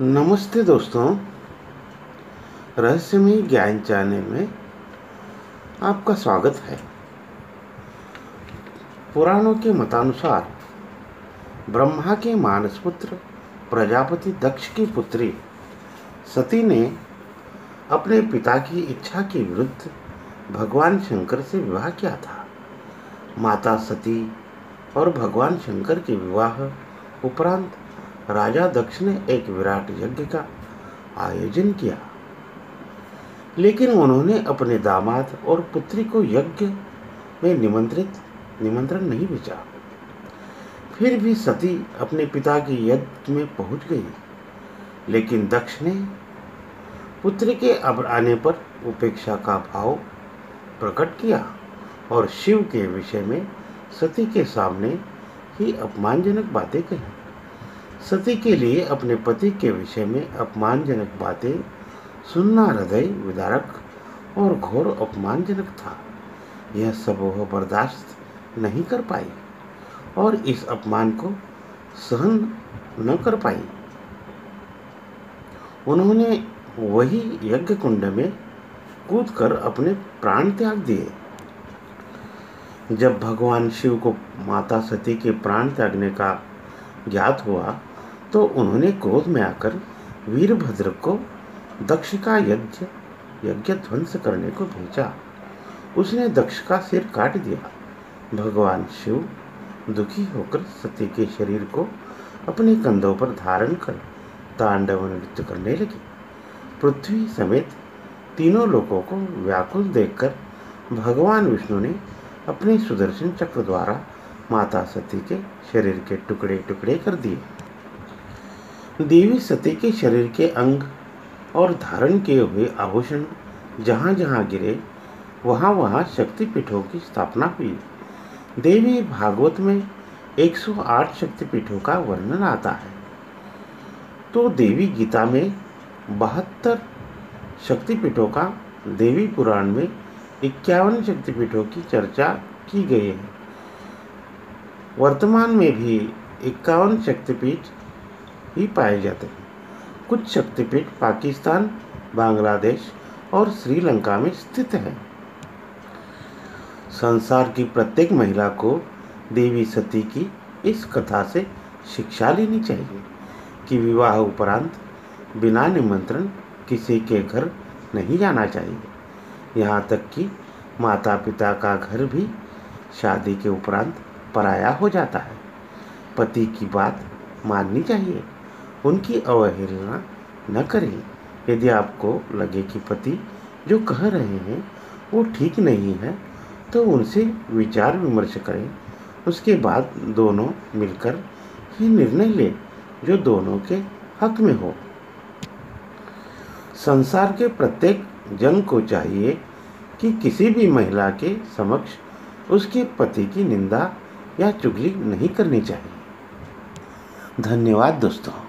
नमस्ते दोस्तों, रहस्यमयी ज्ञान चैनल में आपका स्वागत है। पुराणों के मतानुसार ब्रह्मा के मानस पुत्र प्रजापति दक्ष की पुत्री सती ने अपने पिता की इच्छा के विरुद्ध भगवान शंकर से विवाह किया था। माता सती और भगवान शंकर के विवाह उपरांत राजा दक्ष ने एक विराट यज्ञ का आयोजन किया, लेकिन उन्होंने अपने दामाद और पुत्री को यज्ञ में निमंत्रण नहीं भेजा। फिर भी सती अपने पिता के यज्ञ में पहुंच गई, लेकिन दक्ष ने पुत्र के अब आने पर उपेक्षा का भाव प्रकट किया और शिव के विषय में सती के सामने ही अपमानजनक बातें कही। सती के लिए अपने पति के विषय में अपमानजनक बातें सुनना हृदय विदारक और घोर अपमानजनक था। यह सब वह बर्दाश्त नहीं कर पाई और इस अपमान को सहन न कर पाई। उन्होंने वही यज्ञ कुंड में कूदकर अपने प्राण त्याग दिए। जब भगवान शिव को माता सती के प्राण त्यागने का ज्ञात हुआ तो उन्होंने क्रोध में आकर वीरभद्र को दक्ष का यज्ञ ध्वंस करने को भेजा। उसने दक्ष का सिर काट दिया। भगवान शिव दुखी होकर सती के शरीर को अपने कंधों पर धारण कर तांडव नृत्य करने लगे। पृथ्वी समेत तीनों लोगों को व्याकुल देखकर भगवान विष्णु ने अपने सुदर्शन चक्र द्वारा माता सती के शरीर के टुकड़े टुकड़े कर दिए। देवी सती के शरीर के अंग और धारण किए हुए आभूषण जहाँ जहाँ गिरे वहाँ वहाँ शक्तिपीठों की स्थापना हुई। देवी भागवत में 108 शक्तिपीठों का वर्णन आता है, तो देवी गीता में 72 शक्तिपीठों का, देवी पुराण में 51 शक्तिपीठों की चर्चा की गई है। वर्तमान में भी 51 शक्तिपीठ ही पाए जाते हैं। कुछ शक्तिपीठ पाकिस्तान, बांग्लादेश और श्रीलंका में स्थित हैं। संसार की प्रत्येक महिला को देवी सती की इस कथा से शिक्षा लेनी चाहिए कि विवाह उपरांत बिना निमंत्रण किसी के घर नहीं जाना चाहिए। यहाँ तक कि माता पिता का घर भी शादी के उपरांत पराया हो जाता है। पति की बात माननी चाहिए, उनकी अवहेलना न करें। यदि आपको लगे कि पति जो कह रहे हैं वो ठीक नहीं है तो उनसे विचार विमर्श करें। उसके बाद दोनों मिलकर ही निर्णय लें जो दोनों के हक में हो। संसार के प्रत्येक जन को चाहिए कि किसी भी महिला के समक्ष उसके पति की निंदा या चुगली नहीं करनी चाहिए। धन्यवाद दोस्तों।